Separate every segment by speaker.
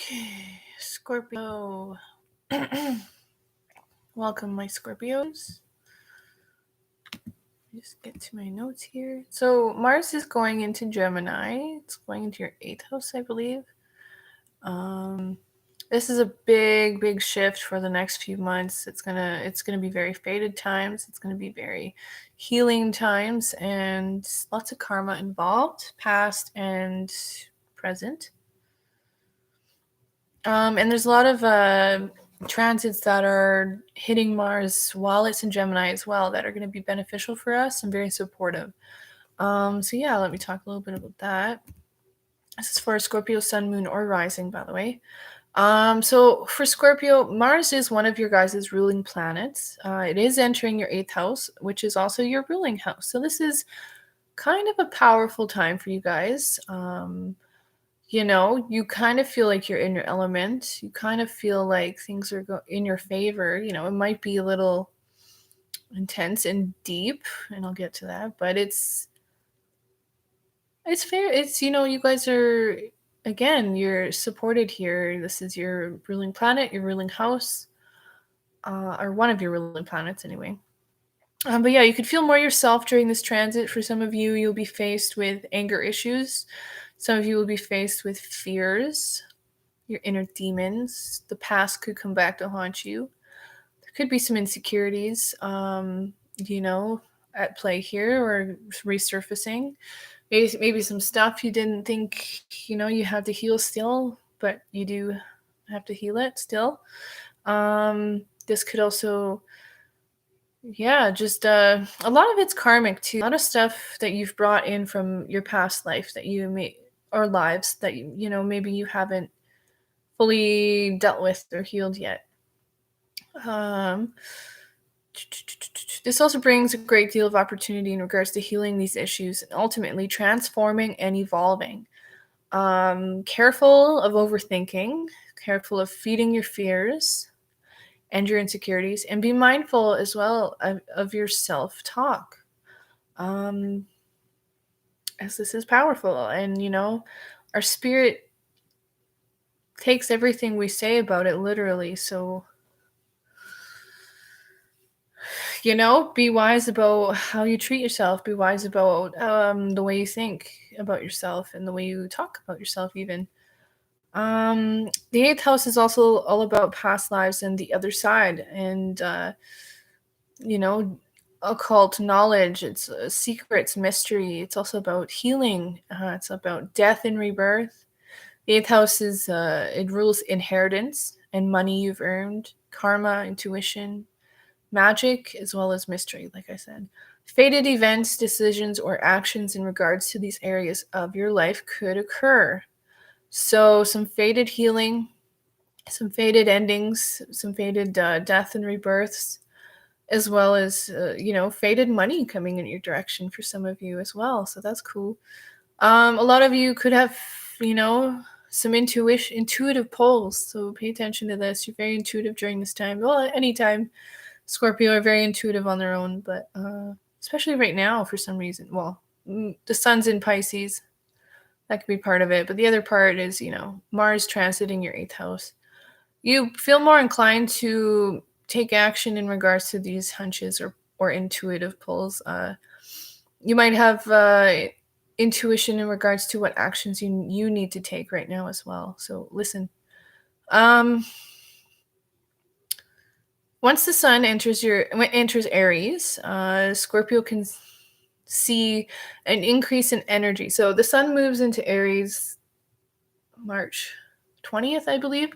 Speaker 1: Okay, Scorpio. Welcome, my Scorpios. Just get to my notes here. So Mars is going into Gemini. It's going into your 8th house, I believe. This is a big shift for the next few months. It's gonna be very fated times. It's gonna be very healing times, and lots of karma involved, past and present. And there's a lot of transits that are hitting Mars while it's in Gemini as well that are going to be beneficial for us and very supportive. So yeah, let me talk a little bit about that. This is for Scorpio, Sun, Moon, or Rising, by the way. So for Scorpio, Mars is one of your guys' ruling planets. It is entering your 8th house, which is also your ruling house. So this is kind of a powerful time for you guys. You kind of feel like you're in your element. You kind of feel like things are in your favor. It might be a little intense and deep, and I'll get to that, but it's fair. You guys are, again, you're supported here. This is your ruling planet, your ruling house, or one of your ruling planets anyway. But yeah, you could feel more yourself during this transit. For some of you, you'll be faced with anger issues. Some of you will be faced with fears, your inner demons. The past could come back to haunt you. There could be some insecurities, at play here or resurfacing. Maybe some stuff you didn't think, you had to heal still, but you do have to heal it still. This could also, just a lot of it's karmic too. A lot of stuff that you've brought in from your past life that you may, or lives that maybe you haven't fully dealt with or healed yet. This also brings a great deal of opportunity in regards to healing these issues and ultimately transforming and evolving. Careful of overthinking, careful of feeding your fears and your insecurities, and be mindful as well of your self-talk. As this is powerful, and our spirit takes everything we say about it literally, so be wise about how you treat yourself. Be wise about the way you think about yourself and the way you talk about yourself even. The 8th house is also all about past lives and the other side, and occult knowledge. It's secrets, mystery. It's also about healing. It's about death and rebirth. The 8th house is it rules inheritance and money you've earned, karma, intuition, magic, as well as mystery, like I said. Fated events, decisions, or actions in regards to these areas of your life could occur. So some fated healing, some fated endings, some fated death and rebirths, as well as, fated money coming in your direction for some of you as well. So that's cool. A lot of you could have, some intuitive pulls. So pay attention to this. You're very intuitive during this time. Well, anytime. Scorpio are very intuitive on their own, but especially right now for some reason. Well, the sun's in Pisces. That could be part of it. But the other part is, Mars transiting your 8th house. You feel more inclined to take action in regards to these hunches or intuitive pulls. You might have intuition in regards to what actions you need to take right now as well. So listen. Once the sun enters Aries, Scorpio can see an increase in energy. So the sun moves into Aries March 20th, I believe.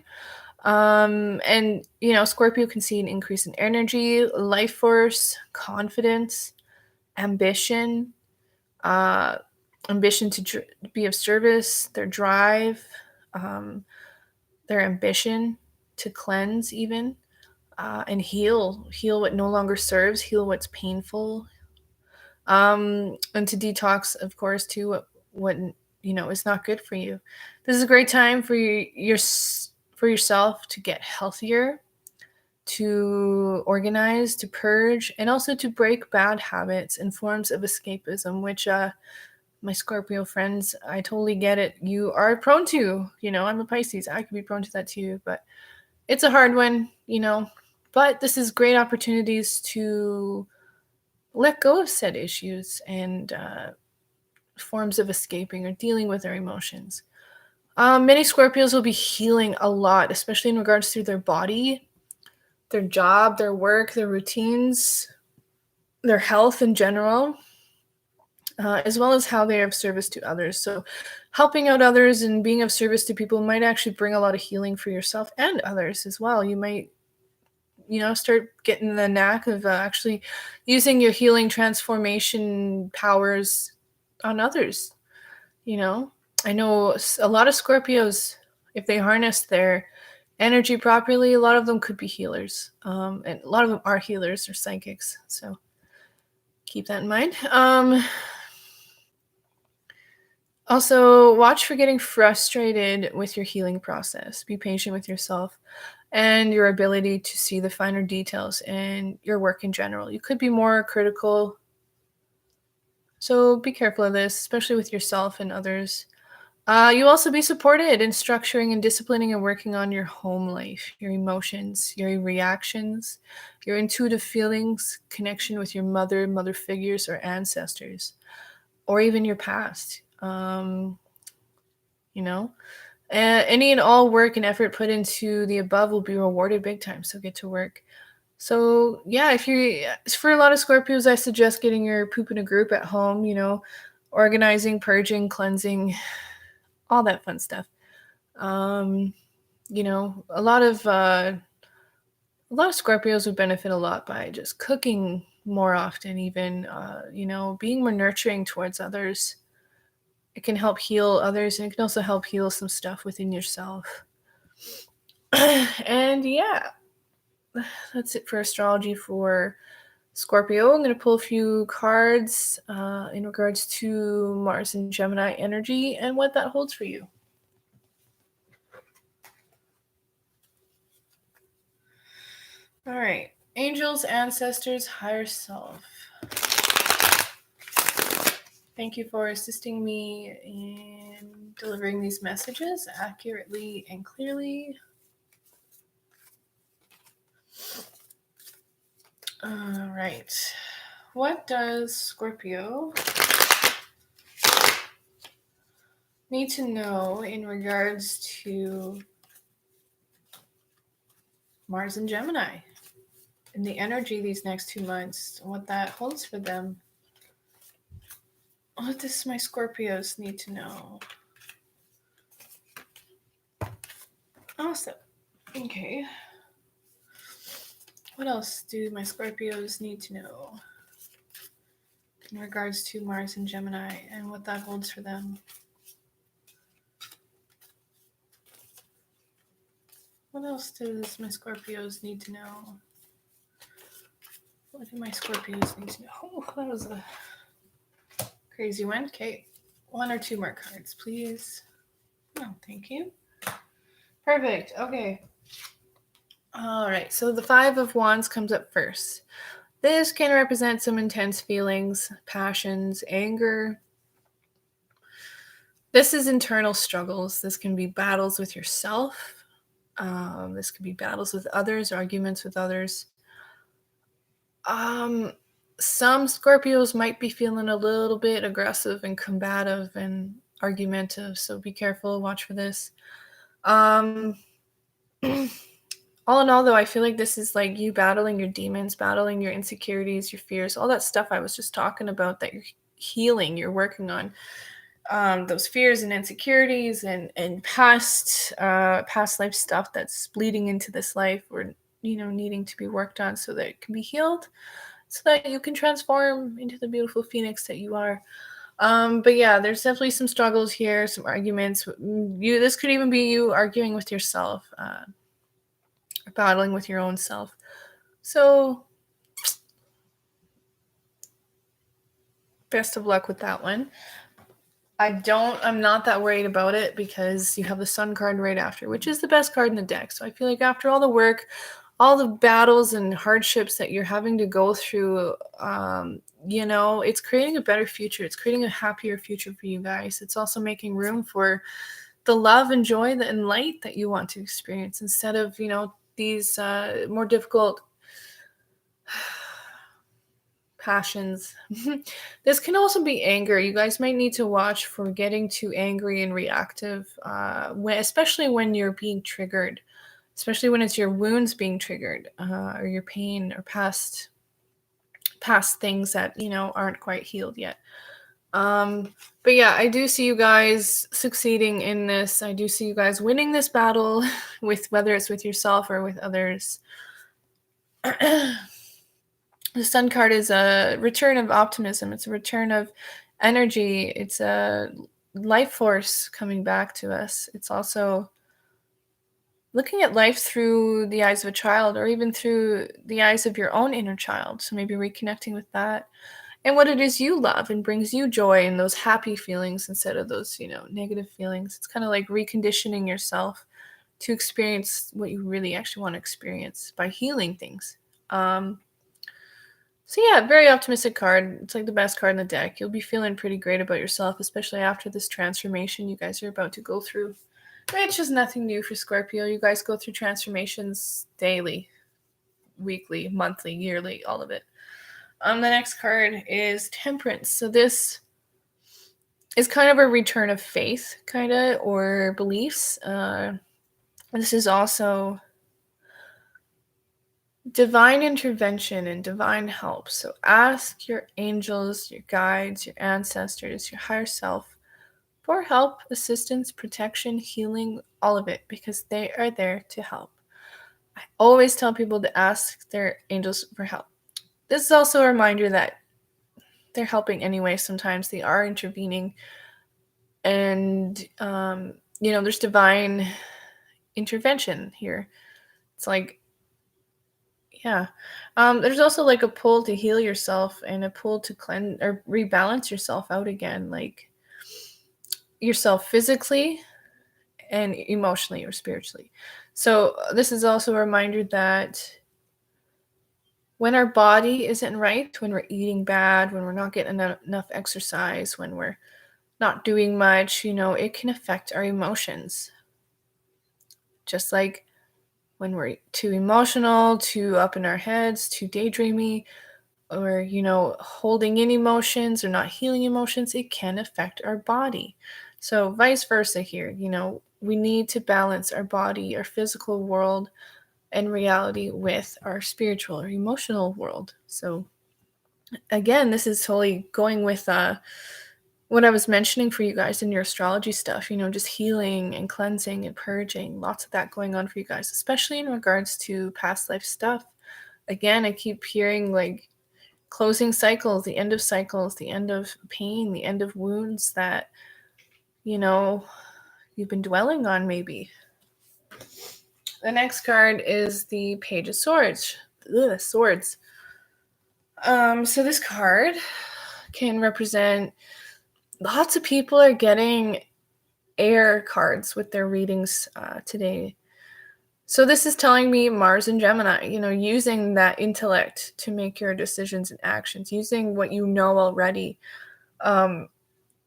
Speaker 1: And Scorpio can see an increase in energy, life force, confidence, ambition, ambition to be of service, their drive, their ambition to cleanse even. And heal what no longer serves, heal what's painful, and to detox, of course, too, what is not good for you. This is a great time for yourself to get healthier, to organize, to purge, and also to break bad habits and forms of escapism, which My Scorpio friends, I totally get it. You are prone to, I'm a Pisces. I could be prone to that too, but it's a hard one, But this is great opportunities to let go of said issues and forms of escaping or dealing with their emotions. Many Scorpios will be healing a lot, especially in regards to their body, their job, their work, their routines, their health in general, as well as how they are of service to others. So helping out others and being of service to people might actually bring a lot of healing for yourself and others as well. You might, start getting the knack of actually using your healing transformation powers on others. I know a lot of Scorpios, if they harness their energy properly, a lot of them could be healers. And a lot of them are healers or psychics. So keep that in mind. Also, watch for getting frustrated with your healing process. Be patient with yourself and your ability to see the finer details in your work in general. You could be more critical. So be careful of this, especially with yourself and others. You'll also be supported in structuring and disciplining and working on your home life, your emotions, your reactions, your intuitive feelings, connection with your mother figures, or ancestors, or even your past. Any and all work and effort put into the above will be rewarded big time. So get to work. So yeah, for a lot of Scorpios, I suggest getting your poop in a group at home. Organizing, purging, cleansing, all that fun stuff. A lot of Scorpios would benefit a lot by just cooking more often, even being more nurturing towards others. It can help heal others, and it can also help heal some stuff within yourself. And yeah, that's it for astrology for Scorpio. I'm going to pull a few cards in regards to Mars and Gemini energy and what that holds for you. All right. Angels, ancestors, higher self. Thank you for assisting me in delivering these messages accurately and clearly. All right. What does Scorpio need to know in regards to Mars and Gemini and the energy these next 2 months, what that holds for them? What does my Scorpios need to know? Awesome. Okay. What else do my Scorpios need to know in regards to Mars and Gemini and what that holds for them? What else does my Scorpios need to know? What do my Scorpios need to know? Oh, that was a crazy one. Okay. 1 or 2 more cards, please. Oh, thank you. Perfect. Okay. All right. So the 5 of Wands comes up first. This can represent some intense feelings, passions, anger. This is internal struggles. This can be battles with yourself. This could be battles with others, arguments with others. Some Scorpios might be feeling a little bit aggressive and combative and argumentative, so be careful. Watch for this. All in all, though, I feel like this is like you battling your demons, battling your insecurities, your fears, all that stuff I was just talking about that you're healing, you're working on. Those fears and insecurities and past life stuff that's bleeding into this life or, needing to be worked on so that it can be healed, so that you can transform into the beautiful phoenix that you are. But yeah, there's definitely some struggles here, some arguments. This could even be you arguing with yourself, battling with your own self. So best of luck with that one. I'm not that worried about it because you have the Sun card right after, which is the best card in the deck. So I feel like after all the work, all the battles and hardships that you're having to go through, it's creating a better future. It's creating a happier future for you guys. It's also making room for the love and joy and light that you want to experience instead of, these more difficult passions. This can also be anger. You guys might need to watch for getting too angry and reactive, especially when you're being triggered, especially when it's your wounds being triggered, or your pain, or past things that aren't quite healed yet. But yeah, I do see you guys succeeding in this. I do see you guys winning this battle, with whether it's with yourself or with others. The Sun card is a return of optimism. It's a return of energy. It's a life force coming back to us. It's also looking at life through the eyes of a child, or even through the eyes of your own inner child. So maybe reconnecting with that and what it is you love and brings you joy and those happy feelings instead of those, negative feelings. It's kind of like reconditioning yourself to experience what you really actually want to experience by healing things. So yeah, very optimistic card. It's like the best card in the deck. You'll be feeling pretty great about yourself, especially after this transformation you guys are about to go through. Which is nothing new for Scorpio. You guys go through transformations daily, weekly, monthly, yearly, all of it. The next card is Temperance. So this is kind of a return of faith, or beliefs. This is also divine intervention and divine help. So ask your angels, your guides, your ancestors, your higher self for help, assistance, protection, healing, all of it, because they are there to help. I always tell people to ask their angels for help. This is also a reminder that they're helping anyway. Sometimes they are intervening, and there's divine intervention here. It's like, yeah. There's also like a pull to heal yourself and a pull to cleanse or rebalance yourself out again, like yourself physically and emotionally or spiritually. So this is also a reminder that when our body isn't right, when we're eating bad, when we're not getting enough exercise, when we're not doing much, it can affect our emotions. Just like when we're too emotional, too up in our heads, too daydreamy, or, holding in emotions or not healing emotions, it can affect our body. So vice versa here, we need to balance our body, our physical world and reality with our spiritual or emotional world. So again, this is totally going with what I was mentioning for you guys in your astrology stuff, just healing and cleansing and purging, lots of that going on for you guys, especially in regards to past life stuff. Again, I keep hearing like closing cycles, the end of pain, the end of wounds that, you've been dwelling on maybe. The next card is the Page of Swords. Swords. So this card can represent lots of people are getting air cards with their readings today. So this is telling me Mars and Gemini, using that intellect to make your decisions and actions, using what you know already,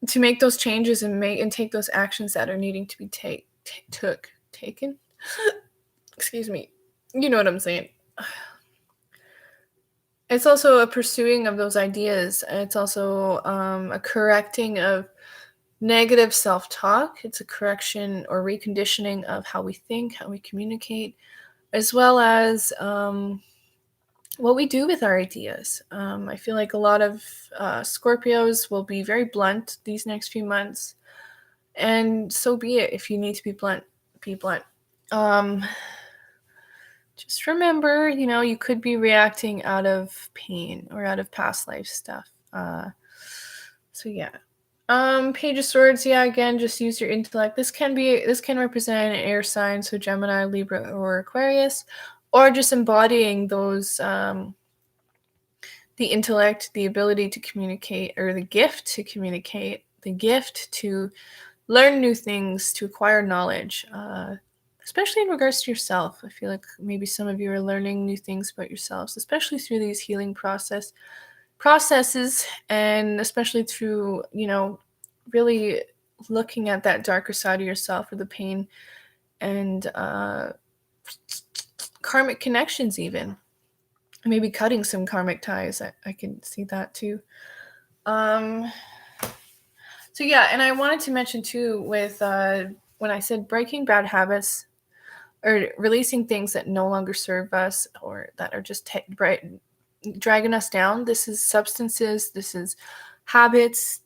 Speaker 1: to make those changes and take those actions that are needing to be taken. Excuse me. You know what I'm saying. It's also a pursuing of those ideas. It's also a correcting of negative self-talk. It's a correction or reconditioning of how we think, how we communicate, as well as what we do with our ideas. I feel like a lot of Scorpios will be very blunt these next few months, and so be it. If you need to be blunt, be blunt. Just remember, you could be reacting out of pain or out of past life stuff. So yeah. Page of Swords, yeah, again, just use your intellect. This can represent an air sign, so Gemini, Libra, or Aquarius, or just embodying those, the intellect, the ability to communicate, or the gift to communicate, the gift to learn new things, to acquire knowledge. especially in regards to yourself. I feel like maybe some of you are learning new things about yourselves, especially through these healing processes, and especially through, really looking at that darker side of yourself, or the pain and karmic connections, even maybe cutting some karmic ties. I can see that too. So yeah, and I wanted to mention too, with when I said breaking bad habits or releasing things that no longer serve us, or that are just dragging us down. This is substances, this is habits,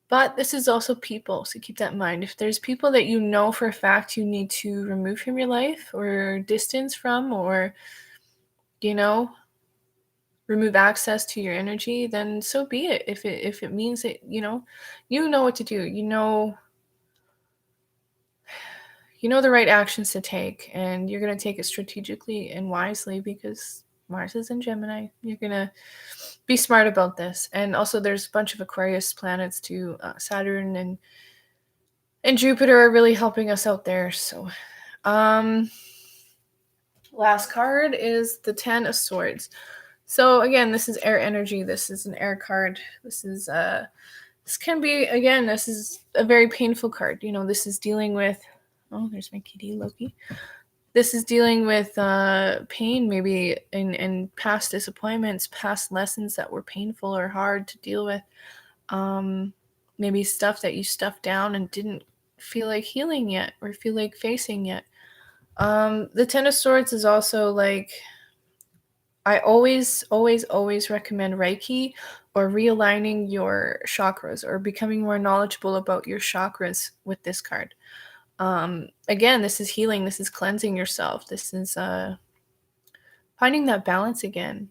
Speaker 1: but this is also people. So keep that in mind. If there's people that you know for a fact you need to remove from your life, or distance from, or, remove access to your energy, then so be it. If it means that, you know what to do. You know the right actions to take, and you're going to take it strategically and wisely, because Mars is in Gemini. You're going to be smart about this. And also there's a bunch of Aquarius planets too. Saturn and Jupiter are really helping us out there. So last card is the 10 of Swords. So again, this is air energy. This is an air card. This is this is a very painful card. This is dealing with, oh, there's my kitty Loki. This is dealing with pain, maybe in past disappointments, past lessons that were painful or hard to deal with. Maybe stuff that you stuffed down and didn't feel like healing yet, or feel like facing yet. The 10 of Swords is also like, I always, always, always recommend Reiki, or realigning your chakras, or becoming more knowledgeable about your chakras with this card. Again, this is healing. This is cleansing yourself. This is finding that balance again.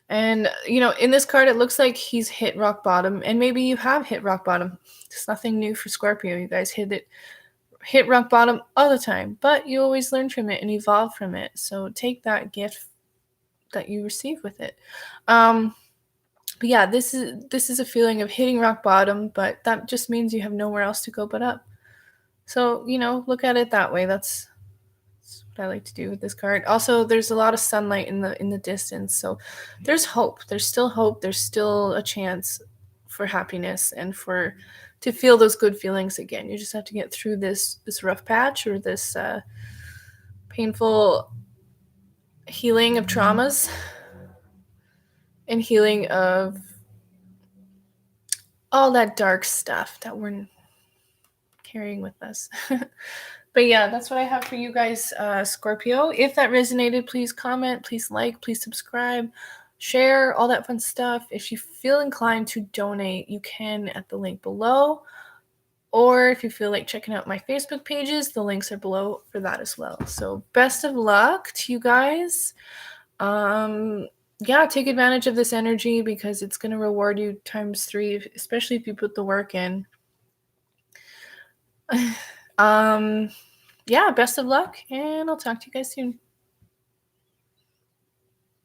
Speaker 1: And, in this card, it looks like he's hit rock bottom, and maybe you have hit rock bottom. It's nothing new for Scorpio. You guys hit rock bottom all the time, but you always learn from it and evolve from it. So take that gift that you receive with it. But yeah, this is a feeling of hitting rock bottom, but that just means you have nowhere else to go but up. So, look at it that way. That's what I like to do with this card. Also, there's a lot of sunlight in the distance, so there's hope. There's still hope. There's still a chance for happiness, and to feel those good feelings again. You just have to get through this rough patch, or this painful healing of traumas, and healing of all that dark stuff that we're carrying with us. But yeah, that's what I have for you guys, Scorpio. If that resonated, please comment, please like, please subscribe, share, all that fun stuff. If you feel inclined to donate, you can at the link below. Or if you feel like checking out my Facebook pages, the links are below for that as well. So best of luck to you guys. Yeah, take advantage of this energy, because it's going to reward you times 3, especially if you put the work in. Yeah, best of luck, and I'll talk to you guys soon.